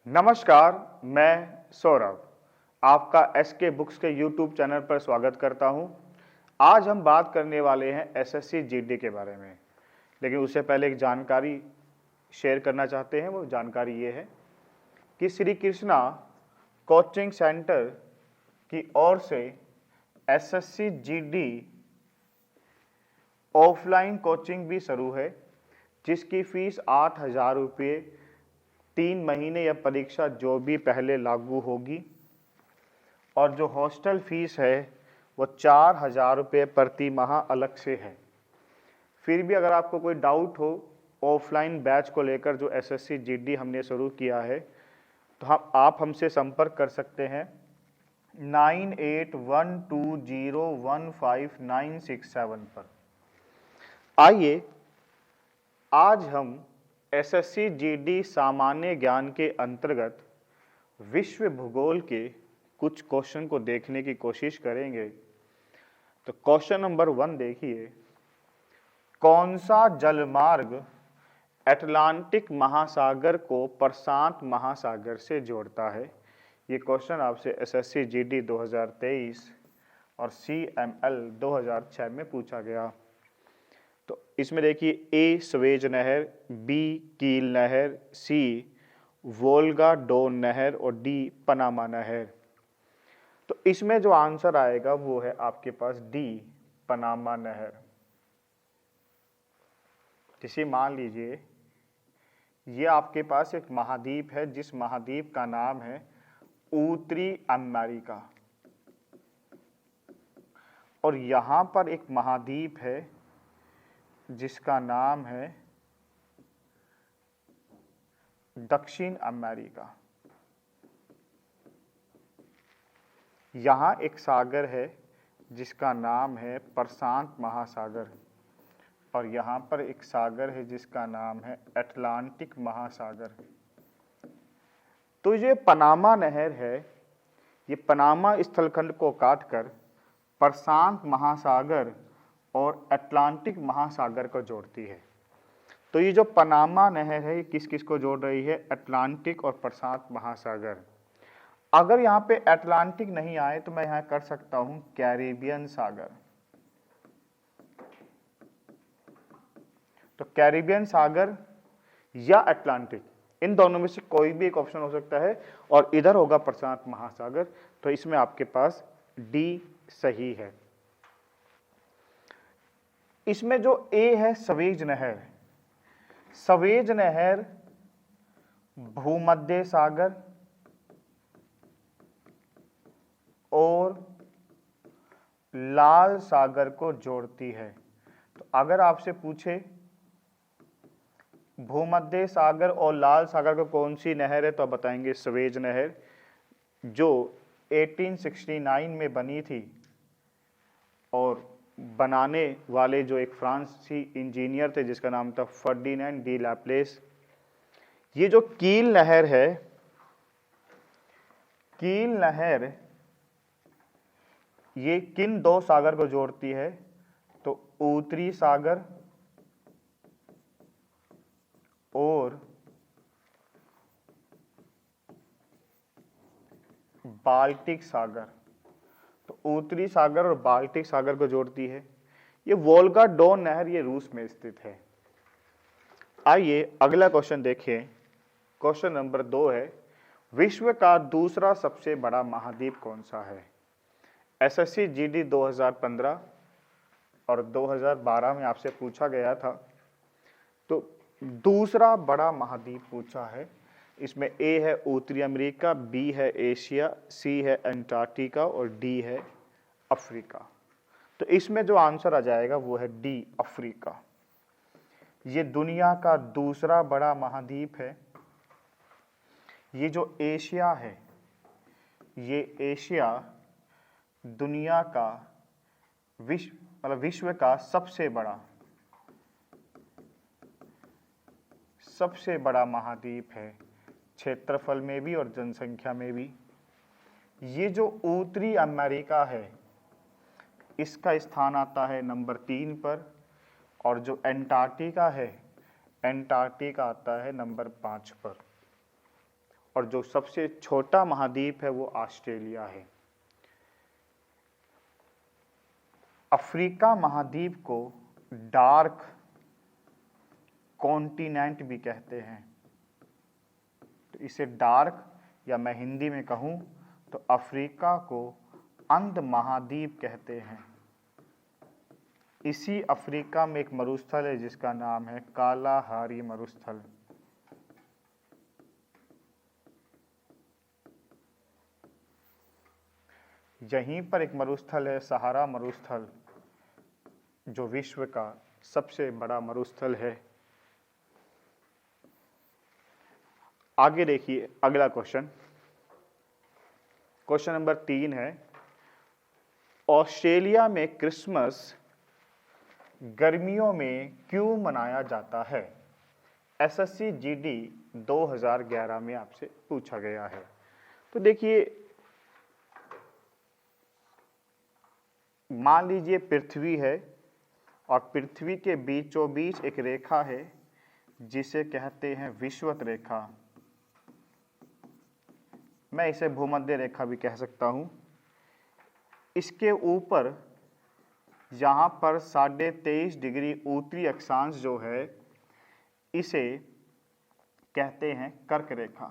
नमस्कार, मैं सौरभ आपका एसके बुक्स के यूट्यूब चैनल पर स्वागत करता हूं। आज हम बात करने वाले हैं एसएससी जीडी के बारे में, लेकिन उससे पहले एक जानकारी शेयर करना चाहते हैं। वो जानकारी ये है कि श्री कृष्णा कोचिंग सेंटर की ओर से एसएससी जीडी ऑफलाइन कोचिंग भी शुरू है, जिसकी फीस 8,000 रुपये 3 महीने या परीक्षा जो भी पहले लागू होगी, और जो हॉस्टल फीस है वो 4,000 रुपये प्रति माह अलग से है। फिर भी अगर आपको कोई डाउट हो ऑफलाइन बैच को लेकर जो एसएससी जीडी हमने शुरू किया है, तो आप हमसे संपर्क कर सकते हैं 9812015967 पर। आइए आज हम एसएससी जीडी सामान्य ज्ञान के अंतर्गत विश्व भूगोल के कुछ क्वेश्चन को देखने की कोशिश करेंगे। तो क्वेश्चन नंबर 1 देखिए, कौन सा जलमार्ग अटलांटिक महासागर को प्रशांत महासागर से जोड़ता है? ये क्वेश्चन आपसे एसएससी जीडी 2023 और सीएमएल 2006 में पूछा गया। तो इसमें देखिए, ए स्वेज नहर, बी कील नहर, सी वोल्गा डोन नहर और डी पनामा नहर। तो इसमें जो आंसर आएगा वो है आपके पास डी पनामा नहर। जैसे मान लीजिए ये आपके पास एक महाद्वीप है, जिस महाद्वीप का नाम है उत्तरी अमेरिका, और यहां पर एक महाद्वीप है जिसका नाम है दक्षिण अमेरिका। यहाँ एक सागर है जिसका नाम है प्रशांत महासागर, और यहाँ पर एक सागर है जिसका नाम है अटलांटिक महासागर। तो ये पनामा नहर है, ये पनामा स्थलखंड को काटकर प्रशांत महासागर और अटलांटिक महासागर को जोड़ती है। तो ये जो पनामा नहर है, ये किस किस को जोड़ रही है? अटलांटिक और प्रशांत महासागर। अगर यहाँ पे अटलांटिक नहीं आए तो मैं यहाँ कर सकता हूँ कैरिबियन सागर। तो कैरिबियन सागर या अटलांटिक, इन दोनों में से कोई भी एक ऑप्शन हो सकता है, और इधर होगा प्रशांत महासागर। तो इसमें आपके पास डी सही है। इसमें जो ए है स्वेज नहर, स्वेज नहर भूमध्य सागर और लाल सागर को जोड़ती है। तो अगर आपसे पूछे भूमध्य सागर और लाल सागर को कौन सी नहर है, तो आप बताएंगे स्वेज नहर, जो 1869 में बनी थी, और बनाने वाले जो एक फ्रांसीसी इंजीनियर थे जिसका नाम था फर्डिनेंड डी लैप्लेस। ये जो कील नहर है, कील नहर ये किन दो सागर को जोड़ती है? तो उत्तरी सागर और बाल्टिक सागर। तो उत्तरी सागर और बाल्टिक सागर को जोड़ती है। ये वोल्गा डोन नहर ये रूस में स्थित है। आइए अगला क्वेश्चन देखें। क्वेश्चन नंबर 2 है, विश्व का दूसरा सबसे बड़ा महाद्वीप कौन सा है? एसएससी जीडी 2015 और 2012 में आपसे पूछा गया था। तो दूसरा बड़ा महाद्वीप पूछा है। इसमें ए है उत्तरी अमेरिका, बी है एशिया, सी है अंटार्कटिका और डी है अफ्रीका। तो इसमें जो आंसर आ जाएगा वो है डी अफ्रीका। ये दुनिया का दूसरा बड़ा महाद्वीप है। ये जो एशिया है, ये एशिया दुनिया का विश्व का सबसे बड़ा महाद्वीप है, क्षेत्रफल में भी और जनसंख्या में भी। ये जो उत्तरी अमेरिका है, इसका स्थान आता है नंबर 3 पर, और जो अंटार्कटिका है, अंटार्कटिका आता है नंबर 5 पर। और जो सबसे छोटा महाद्वीप है वो ऑस्ट्रेलिया है। अफ्रीका महाद्वीप को डार्क कॉन्टिनेंट भी कहते हैं। तो इसे डार्क, या मैं हिंदी में कहूं तो अफ्रीका को अंध महाद्वीप कहते हैं। इसी अफ्रीका में एक मरुस्थल है जिसका नाम है कालाहारी मरुस्थल। यहीं पर एक मरुस्थल है सहारा मरुस्थल, जो विश्व का सबसे बड़ा मरुस्थल है। आगे देखिए अगला क्वेश्चन, क्वेश्चन नंबर 3 है, ऑस्ट्रेलिया में क्रिसमस गर्मियों में क्यों मनाया जाता है? एसएससी जीडी 2011 में आपसे पूछा गया है। तो देखिए, मान लीजिए पृथ्वी है और पृथ्वी के बीचों बीच एक रेखा है जिसे कहते हैं विषुवत रेखा। मैं इसे भूमध्य रेखा भी कह सकता हूं। इसके ऊपर यहाँ पर 23.5 डिग्री उत्तरी अक्षांश जो है इसे कहते हैं कर्क रेखा,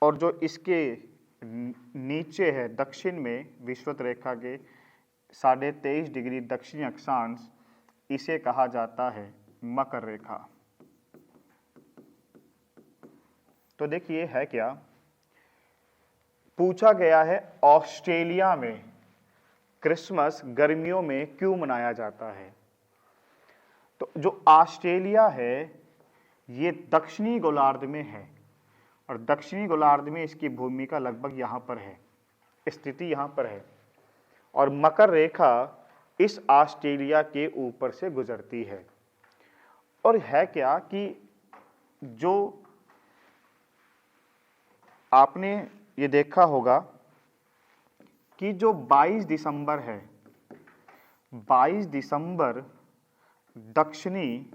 और जो इसके नीचे है दक्षिण में विषुवत रेखा के 23.5 डिग्री दक्षिणी अक्षांश, इसे कहा जाता है मकर रेखा। तो देखिए है क्या, पूछा गया है ऑस्ट्रेलिया में क्रिसमस गर्मियों में क्यों मनाया जाता है। तो जो ऑस्ट्रेलिया है ये दक्षिणी गोलार्ध में है, और दक्षिणी गोलार्ध में इसकी भूमिका लगभग यहाँ पर है, स्थिति यहाँ पर है, और मकर रेखा इस ऑस्ट्रेलिया के ऊपर से गुजरती है। और है क्या कि जो आपने ये देखा होगा कि जो 22 दिसंबर है, 22 दिसंबर दक्षिणी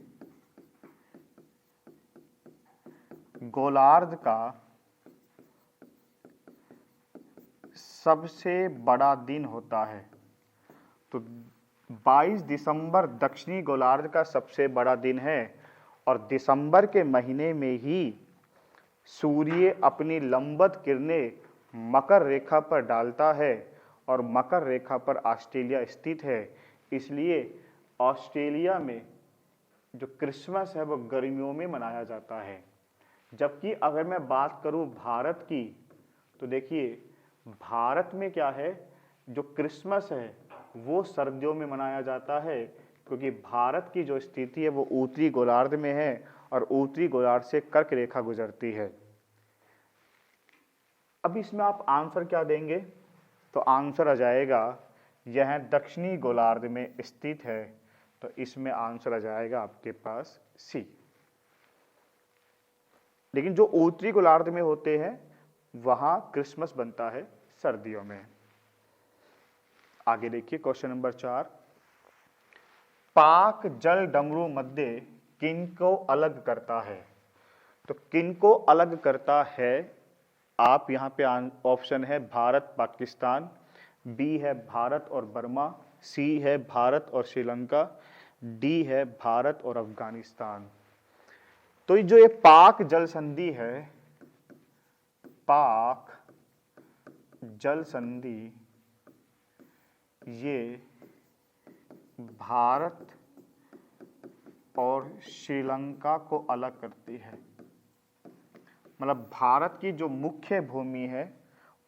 गोलार्ध का सबसे बड़ा दिन होता है। तो 22 दिसंबर दक्षिणी गोलार्ध का सबसे बड़ा दिन है, और दिसंबर के महीने में ही सूर्य अपनी लंबवत किरणें मकर रेखा पर डालता है, और मकर रेखा पर ऑस्ट्रेलिया स्थित है। इसलिए ऑस्ट्रेलिया में जो क्रिसमस है वो गर्मियों में मनाया जाता है। जबकि अगर मैं बात करूं भारत की, तो देखिए भारत में क्या है, जो क्रिसमस है वो सर्दियों में मनाया जाता है, क्योंकि भारत की जो स्थिति है वो उत्तरी गोलार्ध में है, और उत्तरी गोलार्ध से कर्क रेखा गुजरती है। अब इसमें आप आंसर क्या देंगे? तो आंसर आ जाएगा यह दक्षिणी गोलार्ध में स्थित है, तो इसमें आंसर आ जाएगा आपके पास सी। लेकिन जो उत्तरी गोलार्ध में होते हैं वहां क्रिसमस बनता है सर्दियों में। आगे देखिए क्वेश्चन नंबर 4, पाक जल डमरू मध्य किनको अलग करता है? तो किनको अलग करता है, आप यहां पे ऑप्शन है भारत पाकिस्तान, बी है भारत और बर्मा, सी है भारत और श्रीलंका, डी है भारत और अफगानिस्तान। तो जो ये पाक जल संधि है, पाक जल संधि, ये भारत और श्रीलंका को अलग करती है। मतलब भारत की जो मुख्य भूमि है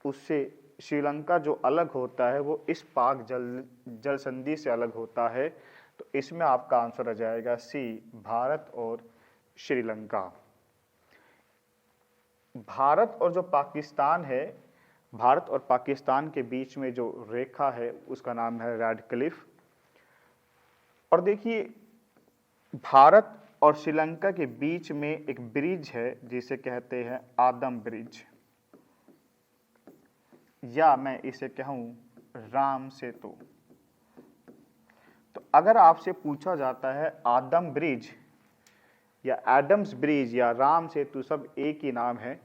उससे श्रीलंका जो अलग होता है वो इस पाक जल संधि से अलग होता है। तो इसमें आपका आंसर आ जाएगा सी, भारत और श्रीलंका। भारत और जो पाकिस्तान है, भारत और पाकिस्तान के बीच में जो रेखा है उसका नाम है रेड क्लिफ। और देखिए भारत और श्रीलंका के बीच में एक ब्रिज है जिसे कहते हैं आदम ब्रिज, या मैं इसे कहूं राम सेतु। तो अगर आपसे पूछा जाता है आदम ब्रिज या एडम्स ब्रिज या राम सेतु सब एक ही नाम है,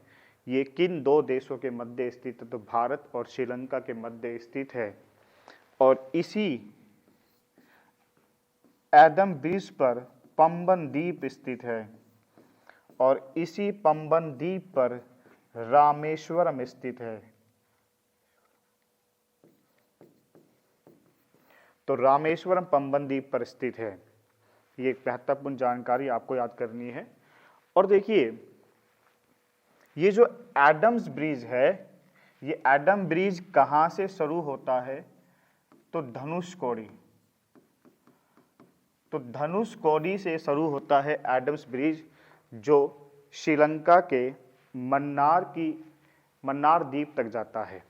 ये किन दो देशों के मध्य स्थित है? तो भारत और श्रीलंका के मध्य स्थित है। और इसी एडम ब्रिज पर पंबन द्वीप स्थित है और इसी पंबन द्वीप पर रामेश्वरम स्थित है। तो रामेश्वरम पंबन द्वीप पर स्थित है। ये एक महत्वपूर्ण जानकारी आपको याद करनी है। और देखिए, ये जो एडम्स ब्रिज है, ये एडम ब्रिज कहां से शुरू होता है? तो धनुषकोडी। तो धनुषकोडी से शुरू होता है एडम्स ब्रिज, जो श्रीलंका के मन्नार द्वीप तक जाता है।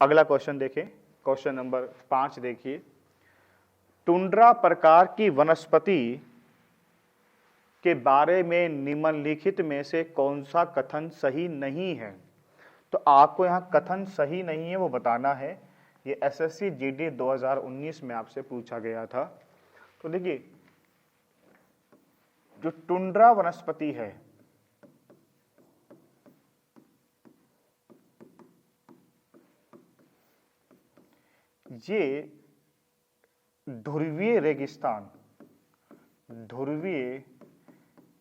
अगला क्वेश्चन देखें, क्वेश्चन नंबर 5 देखिए। टुंड्रा प्रकार की वनस्पति के बारे में निम्नलिखित में से कौन सा कथन सही नहीं है? तो आपको यहाँ कथन सही नहीं है वो बताना है। ये एसएससी जीडी 2019 में आपसे पूछा गया था। तो देखिए, जो टुंड्रा वनस्पति है, ये ध्रुवीय रेगिस्तान,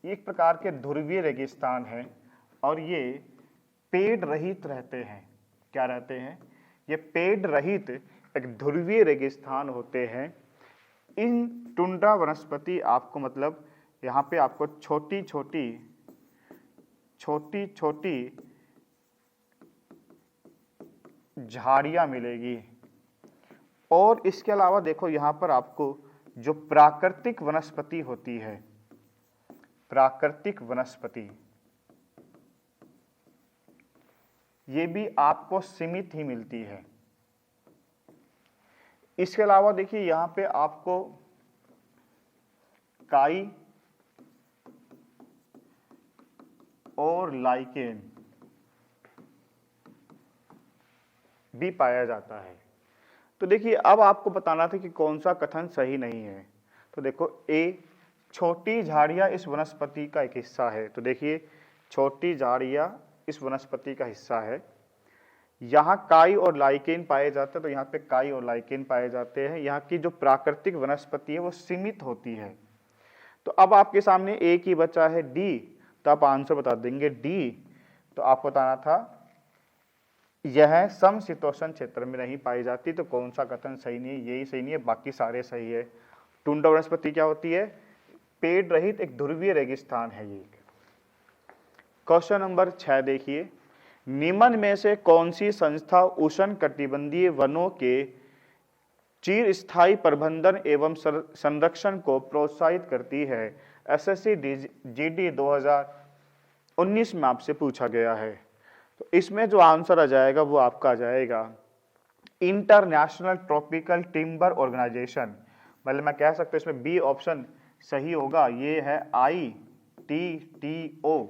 एक प्रकार के ध्रुवीय रेगिस्तान है और ये पेड़ रहित रहते हैं। क्या रहते हैं? ये पेड़ रहित एक ध्रुवीय रेगिस्तान होते हैं। इन टुंड्रा वनस्पति आपको मतलब यहाँ पे आपको छोटी छोटी झाड़ियाँ मिलेगी। और इसके अलावा देखो, यहाँ पर आपको जो प्राकृतिक वनस्पति होती है, प्राकृतिक वनस्पति, ये भी आपको सीमित ही मिलती है। इसके अलावा देखिए, यहाँ पे आपको काई और लाइकेन भी पाया जाता है। तो देखिए, अब आपको बताना था कि कौन सा कथन सही नहीं है। तो देखो, ए, छोटी झाड़ियाँ इस वनस्पति का एक हिस्सा है। तो देखिए, छोटी झाड़ियाँ इस वनस्पति का हिस्सा है। यहाँ काई और लाइकेन पाए जाते हैं, तो यहाँ पे काई और लाइकेन पाए जाते हैं। यहाँ की जो प्राकृतिक वनस्पति है वो सीमित होती है। तो अब आपके सामने एक ही बचा है डी, तो आप आंसर बता देंगे डी। तो आपको बताना था यह समशीतोष्ण क्षेत्र में नहीं पाई जाती। तो कौन सा कथन सही नहीं है? यही सही नहीं है, बाकी सारे सही है। टुंड्रा वनस्पति क्या होती है? पेड़ रहित एक ध्रुवीय रेगिस्तान है ये। क्वेश्चन नंबर 6 देखिए। निम्न में से कौन सी संस्था उष्णकटिबंधीय वनों के चिरस्थायी प्रबंधन एवं संरक्षण को प्रोत्साहित करती है? एसएससी जीडी 2019 में आपसे पूछा गया है। तो इसमें जो आंसर आ जाएगा वो आपका आ जाएगा इंटरनेशनल ट्रॉपिकल टिम्बर ऑर्गेनाइजेशन। मतलब मैं कह सकता हूँ इसमें बी ऑप्शन सही होगा। ये है ITTO।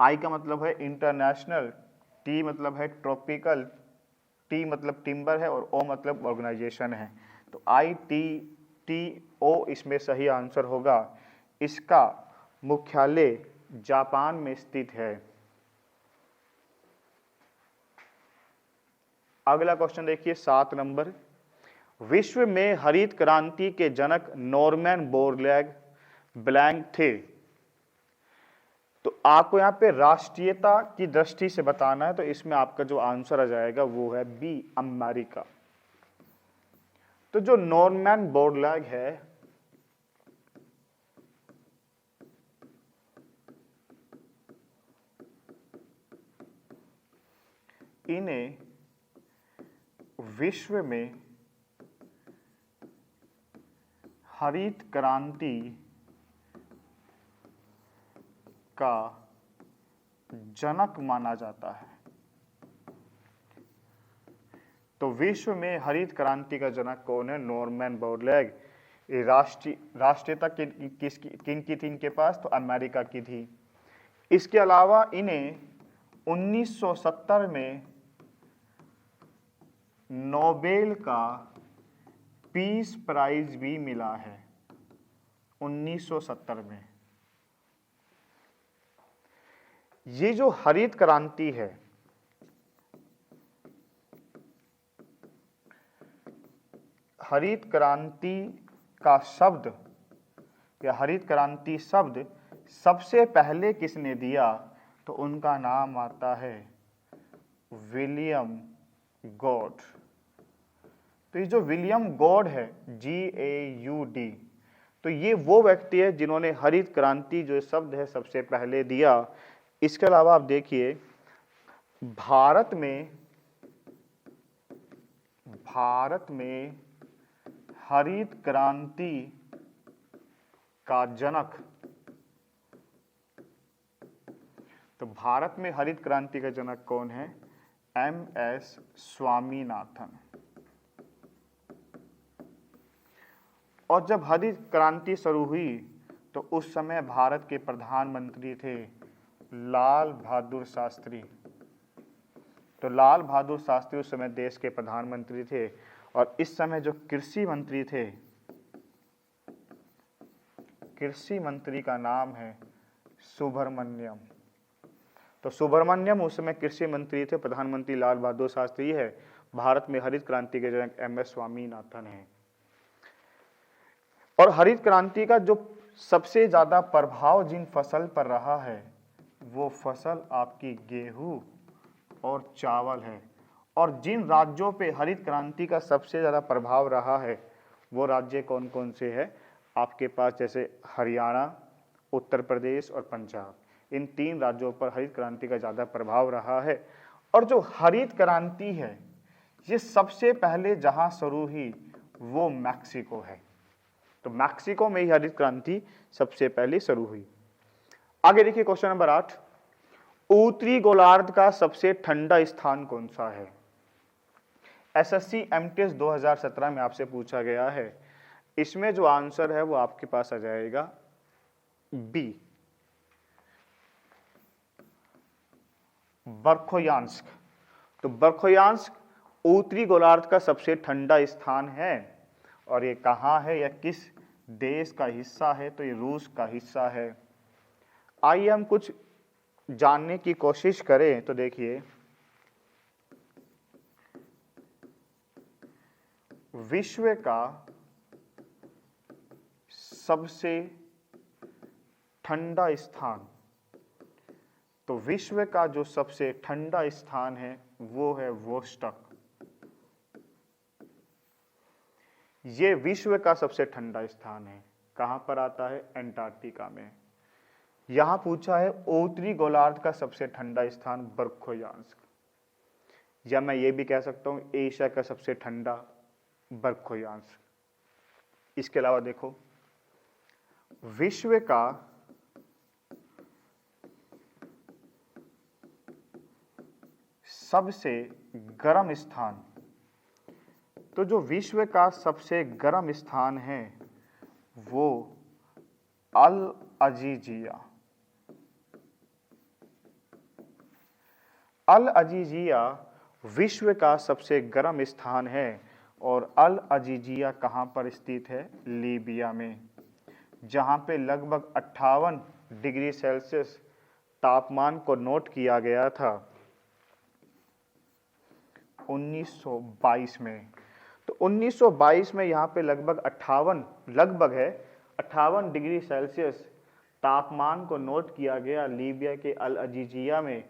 आई का मतलब है इंटरनेशनल, टी मतलब है ट्रॉपिकल, टी मतलब टिम्बर है और ओ मतलब ऑर्गेनाइजेशन है। तो ITTO इसमें सही आंसर होगा। इसका मुख्यालय जापान में स्थित है। अगला क्वेश्चन देखिए 7 नंबर। विश्व में हरित क्रांति के जनक नॉर्मन बोरलैग ब्लैंक थे। तो आपको यहाँ पे राष्ट्रीयता की दृष्टि से बताना है। तो इसमें आपका जो आंसर आ जाएगा वो है बी, अमेरिका। तो जो नॉर्मन बोरलैग है, इन्हें विश्व में हरित क्रांति का जनक माना जाता है। तो विश्व में हरित क्रांति का जनक कौन है? नॉर्मन बोरलैग। राष्ट्रीयता किन की थी इनके पास? तो अमेरिका की थी। इसके अलावा इन्हें 1970 में नोबेल का पीस प्राइज भी मिला है। 1970 में। ये जो हरित क्रांति है, हरित क्रांति का शब्द या हरित क्रांति शब्द सबसे पहले किसने दिया, तो उनका नाम आता है विलियम गॉड। तो ये जो विलियम गॉड है, GAUD, तो ये वो व्यक्ति है जिन्होंने हरित क्रांति जो शब्द है सबसे पहले दिया। इसके अलावा आप देखिए भारत में हरित क्रांति का जनक, तो भारत में हरित क्रांति का जनक कौन है, MS स्वामीनाथन। और जब हरित क्रांति शुरू हुई तो उस समय भारत के प्रधानमंत्री थे लाल बहादुर शास्त्री। तो लाल बहादुर शास्त्री उस समय देश के प्रधानमंत्री थे। और इस समय जो कृषि मंत्री थे, कृषि मंत्री का नाम है सुब्रमण्यम। तो सुब्रमण्यम उस समय कृषि मंत्री थे, प्रधानमंत्री लाल बहादुर शास्त्री है, भारत में हरित क्रांति के जनक MS स्वामीनाथन है। और हरित क्रांति का जो सबसे ज्यादा प्रभाव जिन फसल पर रहा है वो फसल आपकी गेहूं और चावल है। और जिन राज्यों पे हरित क्रांति का सबसे ज्यादा प्रभाव रहा है वो राज्य कौन कौन से हैं, आपके पास जैसे हरियाणा, उत्तर प्रदेश और पंजाब, इन 3 राज्यों पर हरित क्रांति का ज्यादा प्रभाव रहा है। और जो हरित क्रांति है ये सबसे पहले जहां शुरू हुई वो मैक्सिको है। तो मैक्सिको में ही हरित क्रांति सबसे पहले शुरू हुई। आगे देखिए क्वेश्चन नंबर 8, उत्तरी गोलार्ध का सबसे ठंडा स्थान कौन सा है। SSC MTS 2017 में आपसे पूछा गया है। इसमें जो आंसर है वो आपके पास आ जाएगा B, बर्खोयांस्क। तो बर्खोयांस्क उत्तरी गोलार्ध का सबसे ठंडा स्थान है। और ये कहाँ है या किस देश का हिस्सा है, तो ये रूस का हिस्सा है। आइए हम कुछ जानने की कोशिश करें। तो देखिए विश्व का सबसे ठंडा स्थान, तो विश्व का जो सबसे ठंडा स्थान है वो है वोस्टक। ये विश्व का सबसे ठंडा स्थान है। कहां पर आता है, अंटार्कटिका में। यहां पूछा है उत्तरी गोलार्ध का सबसे ठंडा स्थान बर्खोयांस्क, या मैं ये भी कह सकता हूं एशिया का सबसे ठंडा बर्खोयांस्क। इसके अलावा देखो विश्व का सबसे गर्म स्थान, तो जो विश्व का सबसे गर्म स्थान है वो अल अजीजिया। अल अजीजिया विश्व का सबसे गर्म स्थान है। और अल अजीजिया कहाँ पर स्थित है, लीबिया में, जहाँ पे लगभग 58 डिग्री सेल्सियस तापमान को नोट किया गया था 1922 में। तो 1922 में यहाँ पे लगभग 58 डिग्री सेल्सियस तापमान को नोट किया गया लीबिया के अल अजीजिया में,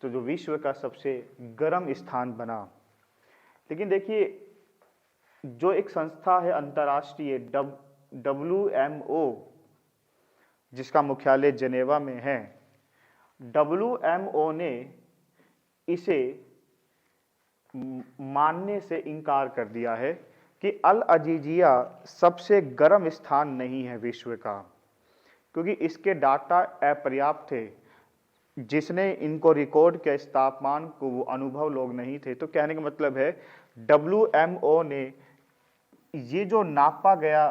तो जो विश्व का सबसे गर्म स्थान बना। लेकिन देखिए जो एक संस्था है अंतर्राष्ट्रीय WMO, जिसका मुख्यालय जेनेवा में है, WMO ने इसे मानने से इनकार कर दिया है कि अल अजीजिया सबसे गर्म स्थान नहीं है विश्व का, क्योंकि इसके डाटा अपर्याप्त थे। जिसने इनको रिकॉर्ड किया इस तापमान को वो अनुभव लोग नहीं थे। तो कहने का मतलब है WMO ने ये जो नापा गया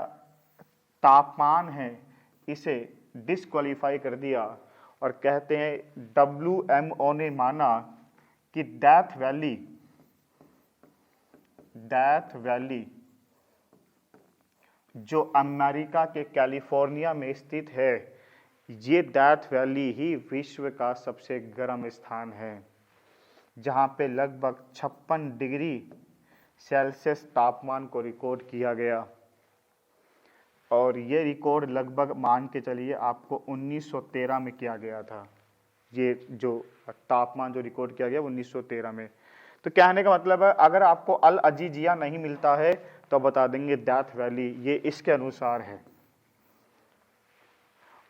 तापमान है इसे डिस्क्वालीफाई कर दिया। और कहते हैं WMO ने माना कि डेथ वैली जो अमेरिका के कैलिफोर्निया में स्थित है, ये डेथ वैली ही विश्व का सबसे गर्म स्थान है, जहाँ पे लगभग 56 डिग्री सेल्सियस तापमान को रिकॉर्ड किया गया। और ये रिकॉर्ड लगभग मान के चलिए आपको 1913 में किया गया था। ये जो तापमान जो रिकॉर्ड किया गया 1913 में। तो कहने का मतलब है, अगर आपको अल अजीजिया नहीं मिलता है तो बता देंगे डेथ वैली ये इसके अनुसार है।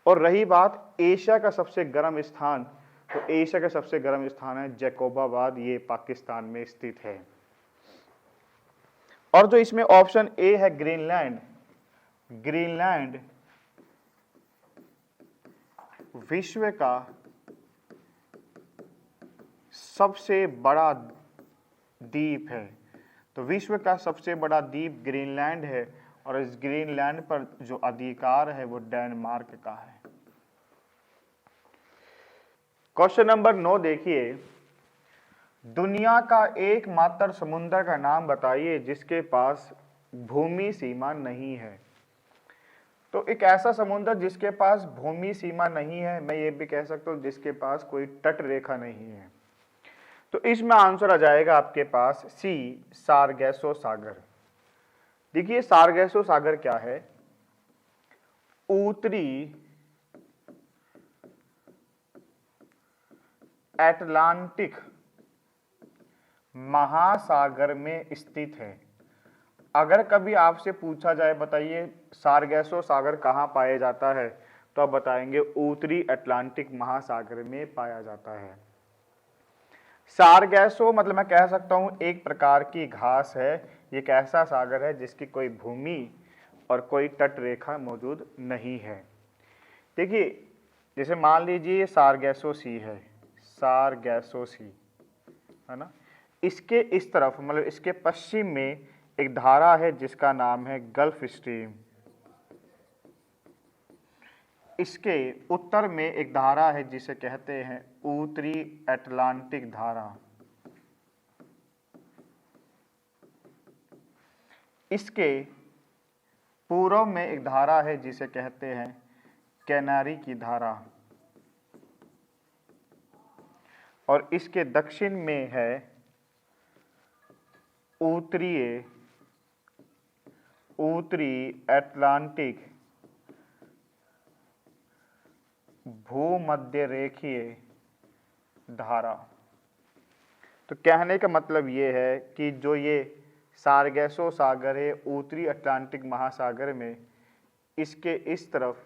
और रही बात एशिया का सबसे गर्म स्थान, तो एशिया का सबसे गर्म स्थान है जैकोबाबाद, ये पाकिस्तान में स्थित है। और जो इसमें ऑप्शन ए है ग्रीनलैंड, ग्रीनलैंड विश्व का सबसे बड़ा द्वीप है। तो विश्व का सबसे बड़ा द्वीप ग्रीनलैंड है और इस ग्रीनलैंड पर जो अधिकार है वो डेनमार्क का है। क्वेश्चन नंबर 9 देखिए, दुनिया का एकमात्र समुद्र का नाम बताइए जिसके पास भूमि सीमा नहीं है। तो एक ऐसा समुद्र जिसके पास भूमि सीमा नहीं है, मैं ये भी कह सकता हूँ जिसके पास कोई तट रेखा नहीं है। तो इसमें आंसर आ जाएगा आपके पास सी, सारगैसो सागर। देखिए सारगैसो सागर क्या है, उत्तरी अटलांटिक महासागर में स्थित है। अगर कभी आपसे पूछा जाए बताइए सारगैसो सागर कहाँ पाया जाता है, तो आप बताएंगे उत्तरी अटलांटिक महासागर में पाया जाता है। सारगैसो मतलब मैं कह सकता हूँ एक प्रकार की घास है। ये एक ऐसा सागर है जिसकी कोई भूमि और कोई तट रेखा मौजूद नहीं है। देखिए जैसे मान लीजिए सारगैसो सी है, सारगैसो सी है ना, इसके इस तरफ मतलब इसके पश्चिम में एक धारा है जिसका नाम है गल्फ स्ट्रीम। इसके उत्तर में एक धारा है जिसे कहते हैं उत्तरी अटलांटिक धारा। इसके पूर्व में एक धारा है जिसे कहते हैं कैनारी की धारा। और इसके दक्षिण में है उत्तरी अटलांटिक भूमध्य रेखीय धारा। तो कहने का मतलब ये है कि जो ये सारगैसो सागर है उत्तरी अटलांटिक महासागर में, इसके इस तरफ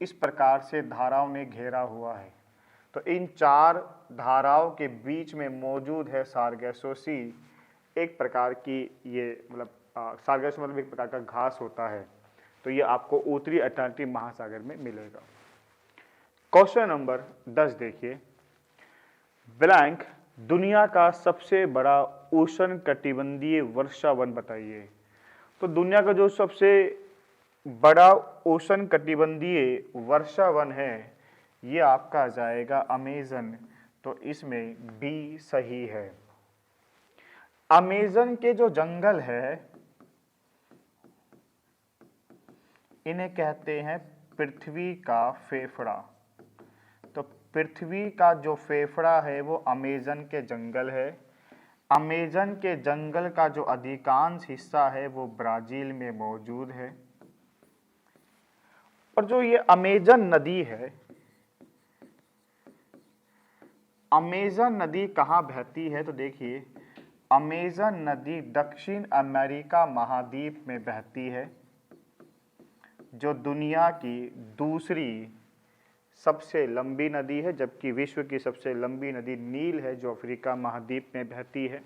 इस प्रकार से धाराओं ने घेरा हुआ है। तो इन चार धाराओं के बीच में मौजूद है सारगैसो सी, एक प्रकार की ये मतलब सारगैसो मतलब एक प्रकार का घास होता है। तो ये आपको उत्तरी अटलांटिक महासागर में मिलेगा। क्वेश्चन नंबर 10 देखिए, ब्लैंक दुनिया का सबसे बड़ा उष्णकटिबंधीय वर्षावन बताइए। तो दुनिया का जो सबसे बड़ा उष्णकटिबंधीय वर्षावन है ये आपका आ जाएगा अमेज़न। तो इसमें बी सही है। अमेज़न के जो जंगल है इन्हें कहते हैं पृथ्वी का फेफड़ा। तो पृथ्वी का जो फेफड़ा है वो अमेज़न के जंगल है। अमेज़न के जंगल का जो अधिकांश हिस्सा है वो ब्राज़ील में मौजूद है। और जो ये अमेज़न नदी है, अमेज़न नदी कहाँ बहती है, तो देखिए अमेज़न नदी दक्षिण अमेरिका महाद्वीप में बहती है, जो दुनिया की दूसरी सबसे लंबी नदी है, जबकि विश्व की सबसे लंबी नदी नील है जो अफ्रीका महाद्वीप में बहती है।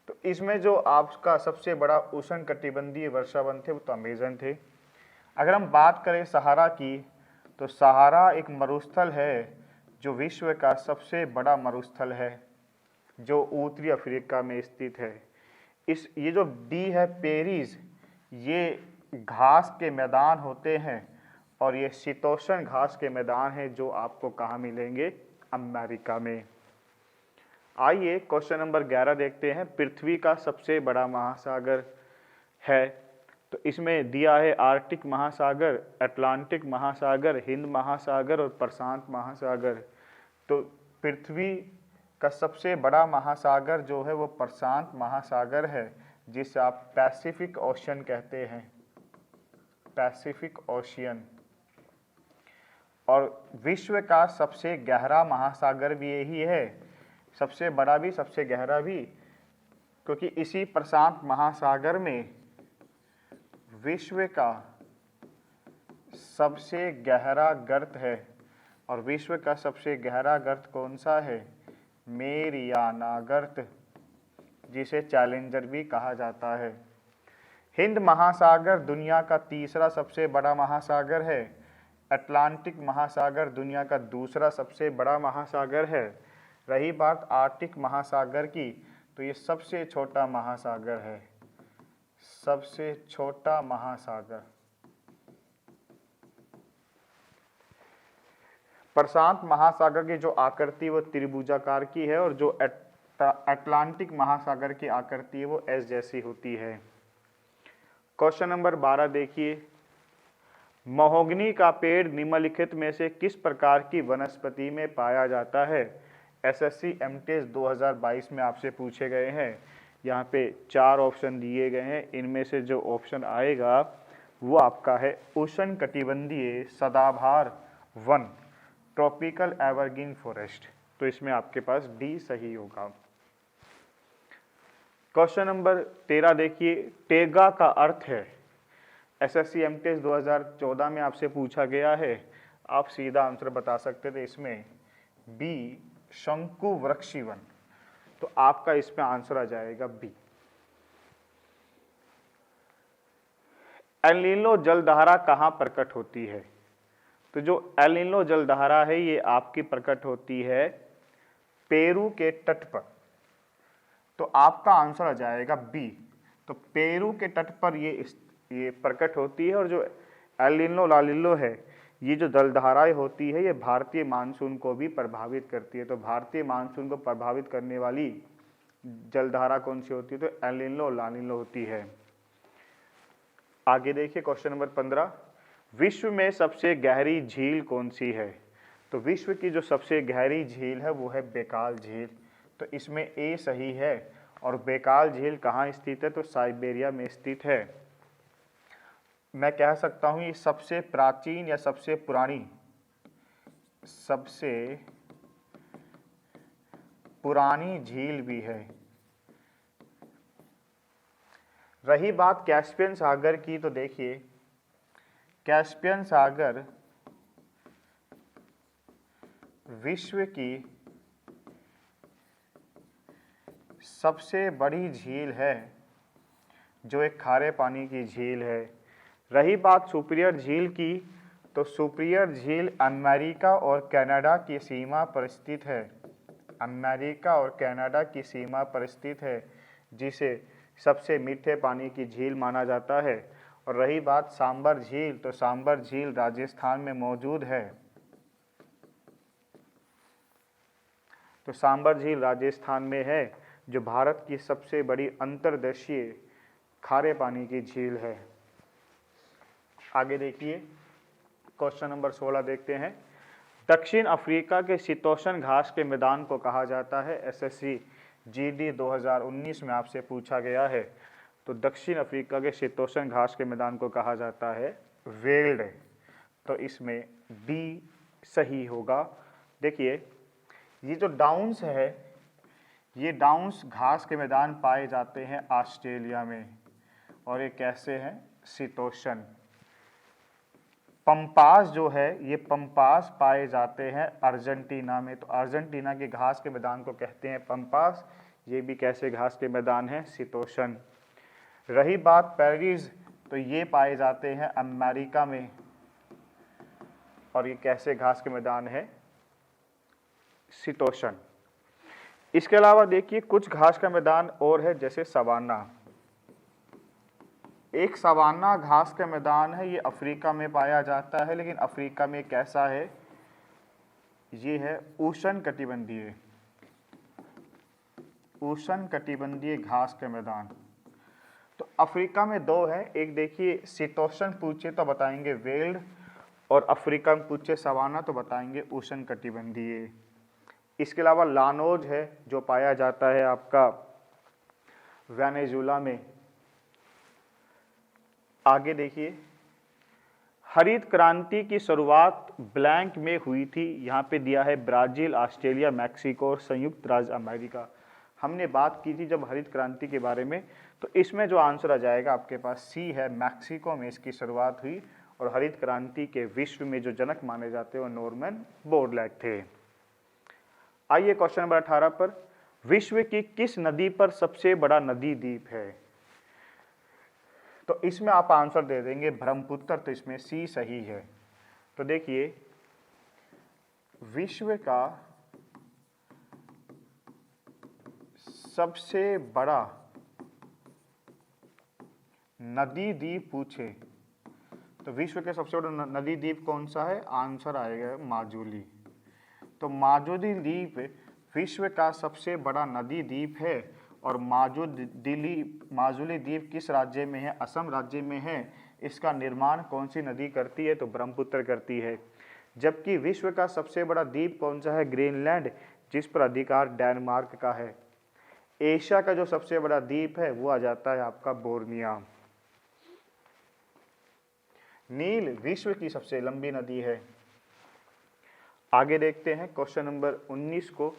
तो इसमें जो आपका सबसे बड़ा उष्णकटिबंधीय वर्षावन थे वो तो अमेज़न थे। अगर हम बात करें सहारा की, तो सहारा एक मरुस्थल है जो विश्व का सबसे बड़ा मरुस्थल है, जो उत्तरी अफ्रीका में स्थित है। ये जो डी है पेरीज, ये घास के मैदान होते हैं और ये शीतोष्ण घास के मैदान है जो आपको कहाँ मिलेंगे, अमेरिका में। आइए क्वेश्चन नंबर 11 देखते हैं। पृथ्वी का सबसे बड़ा महासागर है तो इसमें दिया है आर्कटिक महासागर, अटलांटिक महासागर, हिंद महासागर और प्रशांत महासागर। तो पृथ्वी का सबसे बड़ा महासागर जो है वो प्रशांत महासागर है, जिसे आप पैसिफिक ओशियन कहते हैं, पैसिफिक ओशियन। और विश्व का सबसे गहरा महासागर भी यही है, सबसे बड़ा भी सबसे गहरा भी, क्योंकि इसी प्रशांत महासागर में विश्व का सबसे गहरा गर्त है। और विश्व का सबसे गहरा गर्त कौन सा है? मेरियाना गर्त, जिसे चैलेंजर भी कहा जाता है। हिंद महासागर दुनिया का तीसरा सबसे बड़ा महासागर है। अटलांटिक महासागर दुनिया का दूसरा सबसे बड़ा महासागर है। रही बात आर्कटिक महासागर की, तो ये सबसे छोटा महासागर है, सबसे छोटा महासागर। प्रशांत महासागर की जो आकृति वो त्रिभुजाकार की है, और जो अटलांटिक महासागर की आकृति है वो एस जैसी होती है। क्वेश्चन नंबर 12 देखिए, महोगनी का पेड़ निम्नलिखित में से किस प्रकार की वनस्पति में पाया जाता है? एसएससी एमटीएस 2022 में आपसे पूछे गए हैं। यहाँ पे 4 ऑप्शन दिए गए हैं, इनमें से जो ऑप्शन आएगा वो आपका है उष्णकटिबंधीय सदाबहार वन, ट्रॉपिकल एवरग्रीन फॉरेस्ट। तो इसमें आपके पास डी सही होगा। क्वेश्चन नंबर 13 देखिए, टेगा का अर्थ है, एसएससी एमटीएस 2014 में आपसे पूछा गया है, आप सीधा आंसर बता सकते थे इसमें बी, शंकु वृक्षी वन। तो आपका इसमें आंसर आ जाएगा बी। एल नीनो जलधारा कहाँ प्रकट होती है? तो जो एल नीनो जलधारा है ये आपकी प्रकट होती है पेरू के तट पर। तो आपका आंसर आ जाएगा बी। तो पेरू के तट पर ये प्रकट होती है। और जो एल नीनो ला नीनो है, ये जो जलधाराएं होती है ये भारतीय मानसून को भी प्रभावित करती है। तो भारतीय मानसून को प्रभावित करने वाली जलधारा कौन सी होती है? तो एल नीनो ला नीनो होती है। आगे देखिए क्वेश्चन नंबर 15, विश्व में सबसे गहरी झील कौन सी है? तो विश्व की जो सबसे गहरी झील है वो है बैकाल झील। तो इसमें ए सही है। और बैकाल झील कहाँ स्थित है? तो साइबेरिया में स्थित है। मैं कह सकता हूँ ये सबसे प्राचीन या सबसे पुरानी झील भी है। रही बात कैस्पियन सागर की, तो देखिए कैस्पियन सागर विश्व की सबसे बड़ी झील है, जो एक खारे पानी की झील है। रही बात सुपीरियर झील की, तो सुपीरियर झील अमेरिका और कनाडा की सीमा पर स्थित है। अमेरिका और कनाडा की सीमा पर स्थित है, जिसे सबसे मीठे पानी की झील माना जाता है। और रही बात सांबर झील, तो सांबर झील राजस्थान में मौजूद है। तो सांबर झील राजस्थान में है, जो भारत की सबसे बड़ी अंतर्देशीय खारे पानी की झील है। आगे देखिए क्वेश्चन नंबर 16 देखते हैं, दक्षिण अफ्रीका के शीतोष्ण घास के मैदान को कहा जाता है? एसएससी जीडी 2019 में आपसे पूछा गया है। तो दक्षिण अफ्रीका के शीतोष्ण घास के मैदान को कहा जाता है वेल्ड। तो इसमें डी सही होगा। देखिए ये जो डाउन्स है, ये डाउन्स घास के मैदान पाए जाते हैं ऑस्ट्रेलिया में, और ये कैसे हैं? शीतोष्ण। पंपास जो है, ये पंपास पाए जाते हैं अर्जेंटीना में। तो अर्जेंटीना के घास के मैदान को कहते हैं पंपास। ये भी कैसे घास के मैदान हैं? शीतोष्ण। रही बात पेरीज, तो ये पाए जाते हैं अमेरिका में, और ये कैसे घास के मैदान है? शीतोष्ण। इसके अलावा देखिए कुछ घास का मैदान और है, जैसे सवाना। एक सवाना घास का मैदान है, ये अफ्रीका में पाया जाता है, लेकिन अफ्रीका में कैसा है? ये है उष्णकटिबंधीय घास के मैदान। तो अफ्रीका में 2 है, एक देखिए शीतोष्ण पूछे तो बताएंगे वेल्ड, और अफ्रीका में पूछे सवाना तो बताएंगे उष्णकटिबंधीय। इसके अलावा लानोज है जो पाया जाता है आपका वेनेजुला में। आगे देखिए, हरित क्रांति की शुरुआत ब्लैंक में हुई थी, यहाँ पे दिया है ब्राजील, ऑस्ट्रेलिया, मैक्सिको और संयुक्त राज्य अमेरिका। हमने बात की थी जब हरित क्रांति के बारे में, तो इसमें जो आंसर आ जाएगा आपके पास सी है, मैक्सिको में इसकी शुरुआत हुई, और हरित क्रांति के विश्व में जो जनक माने जाते हैं वो नॉर्मन बोरलैग थे। आइए क्वेश्चन नंबर 18 पर, विश्व की किस नदी पर सबसे बड़ा नदी द्वीप है? तो इसमें आप आंसर दे देंगे ब्रह्मपुत्र, तो इसमें सी सही है। तो देखिए, विश्व का सबसे बड़ा नदी द्वीप पूछे तो विश्व के सबसे बड़ा नदी द्वीप कौन सा है? आंसर आएगा माजुली। तो माजुली द्वीप विश्व का सबसे बड़ा नदी द्वीप है, और माजुली द्वीप किस राज्य में है? असम राज्य में है। इसका निर्माण कौन सी नदी करती है? तो ब्रह्मपुत्र करती है। जबकि विश्व का सबसे बड़ा द्वीप कौन सा है? ग्रीनलैंड, जिस पर अधिकार डेनमार्क का है। एशिया का जो सबसे बड़ा द्वीप है वो आ जाता है आपका बोर्निया। नील विश्व की सबसे लंबी नदी है। आगे देखते हैं क्वेश्चन नंबर 19 को,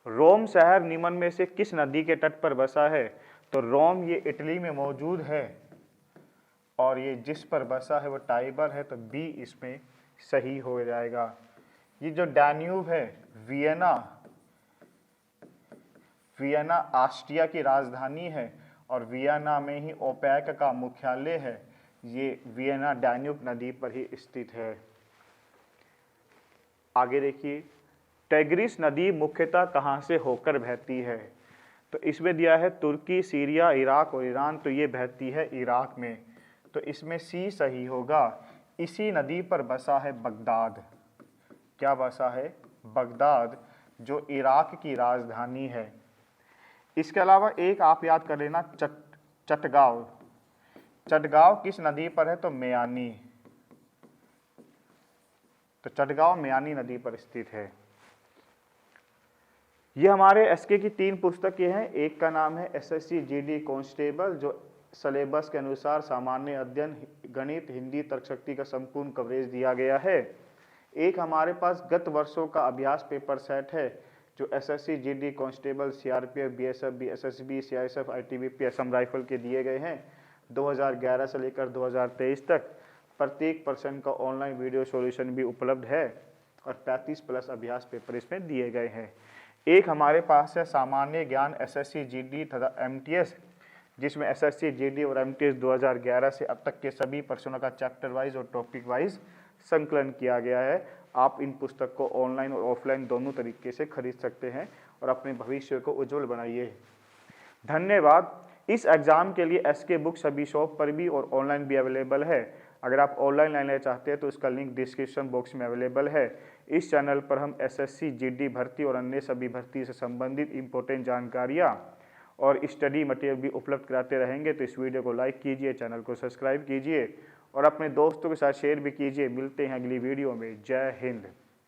रोम शहर निम्न में से किस नदी के तट पर बसा है? तो रोम ये इटली में मौजूद है, और ये जिस पर बसा है वो टाइबर है, तो बी इसमें सही हो जाएगा। ये जो डैन्यूब है, वियना ऑस्ट्रिया की राजधानी है, और वियना में ही ओपेक का मुख्यालय है। ये वियना डैन्यूब नदी पर ही स्थित है। आगे देखिए, टिग्रिस नदी मुख्यतः कहाँ से होकर बहती है? तो इसमें दिया है तुर्की, सीरिया, इराक और ईरान, तो ये बहती है इराक में, तो इसमें सी सही होगा। इसी नदी पर बसा है बगदाद। क्या बसा है? बगदाद, जो इराक की राजधानी है। इसके अलावा एक आप याद कर लेना, चटगांव। चटगांव किस नदी पर है? तो मेयानी। तो चटगांव मेयानी नदी पर स्थित है। ये हमारे एसके की 3 पुस्तकें हैं। एक का नाम है एसएससी जीडी कांस्टेबल, जो सिलेबस के अनुसार सामान्य अध्ययन, गणित, हिंदी, तर्कशक्ति का संपूर्ण कवरेज दिया गया है। एक हमारे पास गत वर्षों का अभ्यास पेपर सेट है, जो SSC GD constable, CRPF, BSF, BSSB, CISF, ITBP, Assam rifle के दिए गए हैं 2011 से लेकर 2023 तक। प्रत्येक पर्सन का ऑनलाइन वीडियो सॉल्यूशन भी उपलब्ध है, और 35+ अभ्यास पेपर इसमें दिए गए हैं। एक हमारे पास है सामान्य ज्ञान एसएससी जीडी तथा एमटीएस, जिसमें एसएससी जीडी और एमटीएस 2011 से अब तक के सभी प्रश्नों का चैप्टर वाइज और टॉपिक वाइज संकलन किया गया है। आप इन पुस्तक को ऑनलाइन और ऑफलाइन दोनों तरीके से खरीद सकते हैं, और अपने भविष्य को उज्जवल बनाइए। धन्यवाद। इस एग्जाम के लिए एसके बुक सभी शॉप पर भी और ऑनलाइन भी अवेलेबल है। अगर आप ऑनलाइन लेना चाहते हैं तो इसका लिंक डिस्क्रिप्शन बॉक्स में अवेलेबल है। इस चैनल पर हम एसएससी, जीडी भर्ती और अन्य सभी भर्ती से संबंधित इंपॉर्टेंट जानकारियाँ और स्टडी मटेरियल भी उपलब्ध कराते रहेंगे। तो इस वीडियो को लाइक कीजिए, चैनल को सब्सक्राइब कीजिए, और अपने दोस्तों के साथ शेयर भी कीजिए। मिलते हैं अगली वीडियो में। जय हिंद।